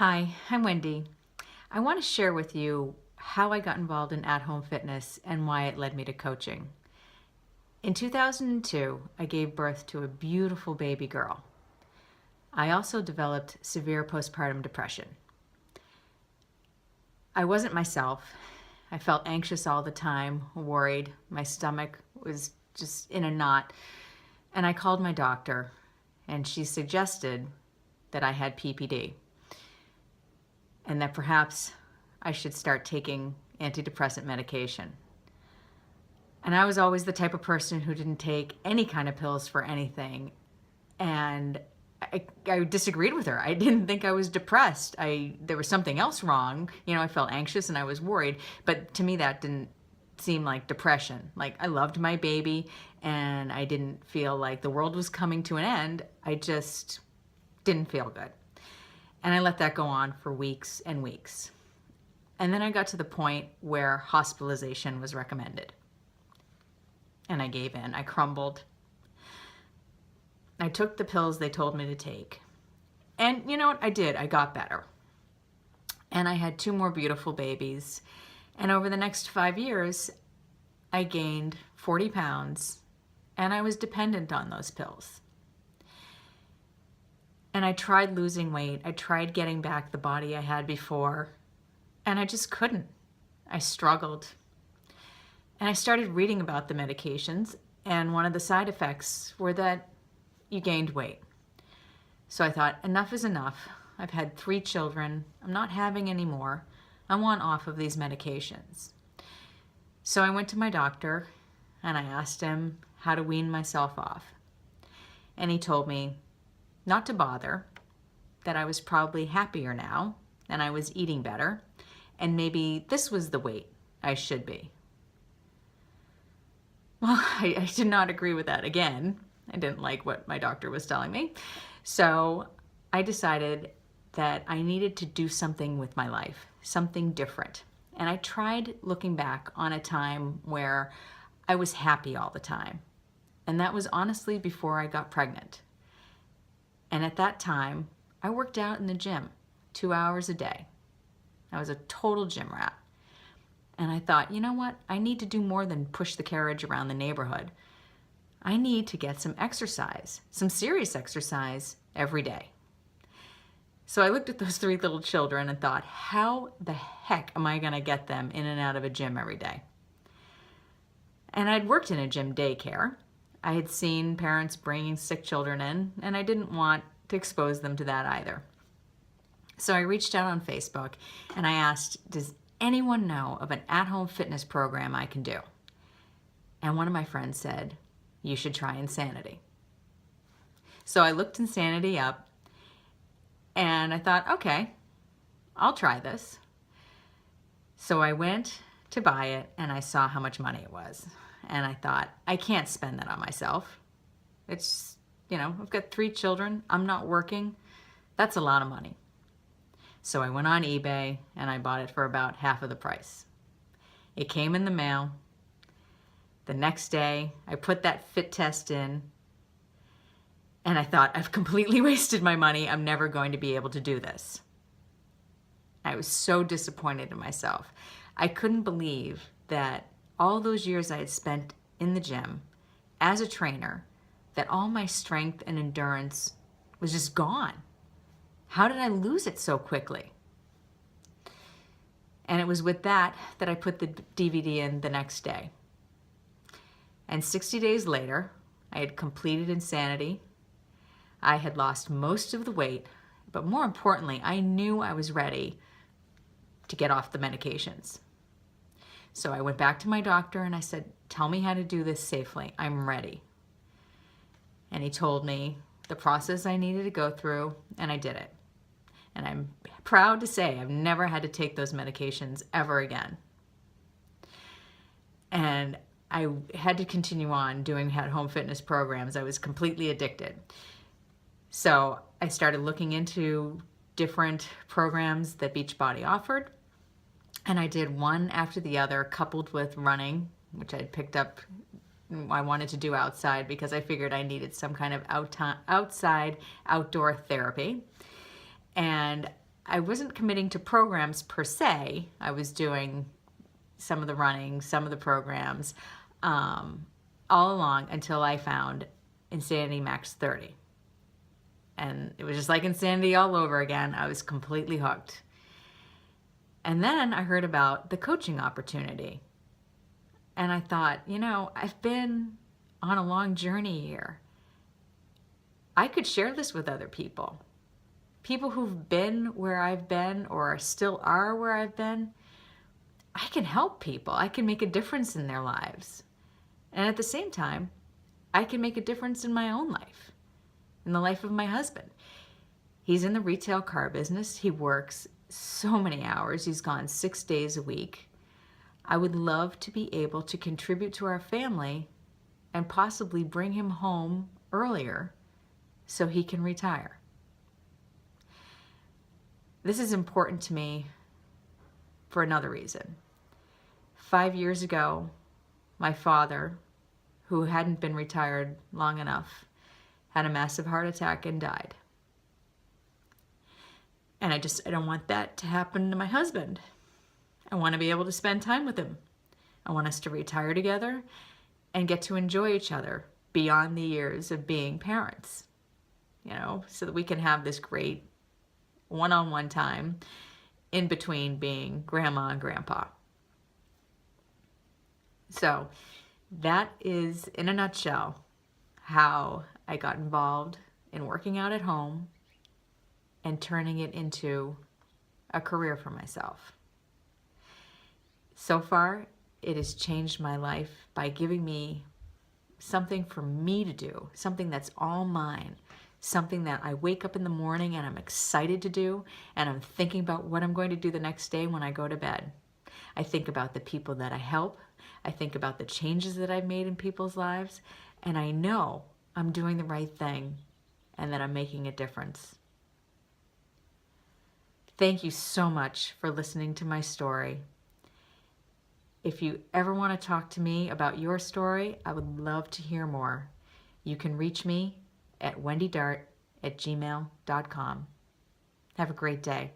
Hi, I'm Wendy. I want to share with you how I got involved in at-home fitness and why it led me to coaching. In 2002, I gave birth to a beautiful baby girl. I also developed severe postpartum depression. I wasn't myself. I felt anxious all the time, worried. My stomach was just in a knot. And I called my doctor, and she suggested that I had PPD and that perhaps I should start taking antidepressant medication. And I was always the type of person who didn't take any kind of pills for anything. And I disagreed with her. I didn't think I was depressed. There was something else wrong. I felt anxious and I was worried. But to me, that didn't seem like depression. Like, I loved my baby and I didn't feel like the world was coming to an end. I just didn't feel good. And I let that go on for weeks and weeks. And then I got to the point where hospitalization was recommended. And I gave in. I crumbled. I took the pills they told me to take. And you know what? I did. I got better. And I had 2 more beautiful babies. And over the next 5 years, I gained 40 pounds. And I was dependent on those pills. And I tried losing weight. I tried getting back the body I had before. And I just couldn't. I struggled. And I started reading about the medications. And one of the side effects were that you gained weight. So I thought, enough is enough. I've had 3 children. I'm not having any more. I want off of these medications. So I went to my doctor and I asked him how to wean myself off. And he told me not to bother, that I was probably happier now and I was eating better, and maybe this was the weight I should be. Well, I did not agree with that again. I didn't like what my doctor was telling me. So I decided that I needed to do something with my life, something different. And I tried looking back on a time where I was happy all the time. And that was honestly before I got pregnant. And at that time, I worked out in the gym 2 hours a day. I was a total gym rat. And I thought, you know what? I need to do more than push the carriage around the neighborhood. I need to get some exercise, some serious exercise every day. So I looked at those 3 little children and thought, how the heck am I going to get them in and out of a gym every day? And I'd worked in a gym daycare. I had seen parents bringing sick children in, and I didn't want to expose them to that either. So I reached out on Facebook and I asked, does anyone know of an at-home fitness program I can do? And one of my friends said, you should try Insanity. So I looked Insanity up and I thought, okay, I'll try this. So I went to buy it and I saw how much money it was. And I thought, I can't spend that on myself. It's, I've got 3 children. I'm not working. That's a lot of money. So I went on eBay and I bought it for about half of the price. It came in the mail. The next day, I put that fit test in and I thought, I've completely wasted my money. I'm never going to be able to do this. I was so disappointed in myself. I couldn't believe that all those years I had spent in the gym as a trainer, that all my strength and endurance was just gone. How did I lose it so quickly? And it was with that I put the DVD in the next day. And 60 days later, I had completed Insanity. I had lost most of the weight, but more importantly, I knew I was ready to get off the medications. So I went back to my doctor and I said, tell me how to do this safely. I'm ready. And he told me the process I needed to go through, and I did it. And I'm proud to say I've never had to take those medications ever again. And I had to continue on doing at-home fitness programs. I was completely addicted. So I started looking into different programs that Beachbody offered. And I did one after the other, coupled with running, which I had picked up. I wanted to do outside because I figured I needed some kind of outside outdoor therapy. And I wasn't committing to programs per se. I was doing some of the running, some of the programs, all along until I found Insanity Max 30. And it was just like Insanity all over again. I was completely hooked. And then I heard about the coaching opportunity. And I thought, you know, I've been on a long journey here. I could share this with other people. People who've been where I've been or still are where I've been. I can help people. I can make a difference in their lives. And at the same time, I can make a difference in my own life, in the life of my husband. He's in the retail car business. He works so many hours. He's gone 6 days a week. I would love to be able to contribute to our family and possibly bring him home earlier so he can retire. This is important to me for another reason. 5 years ago, my father, who hadn't been retired long enough, had a massive heart attack and died. And I don't want that to happen to my husband. I want to be able to spend time with him. I want us to retire together and get to enjoy each other beyond the years of being parents, you know, so that we can have this great one-on-one time in between being grandma and grandpa. So that is, in a nutshell, how I got involved in working out at home and turning it into a career for myself. So far, it has changed my life by giving me something for me to do, something that's all mine, something that I wake up in the morning and I'm excited to do, and I'm thinking about what I'm going to do the next day when I go to bed. I think about the people that I help. I think about the changes that I've made in people's lives, and I know I'm doing the right thing and that I'm making a difference. Thank you so much for listening to my story. If you ever want to talk to me about your story, I would love to hear more. You can reach me at wendydart@gmail.com. Have a great day.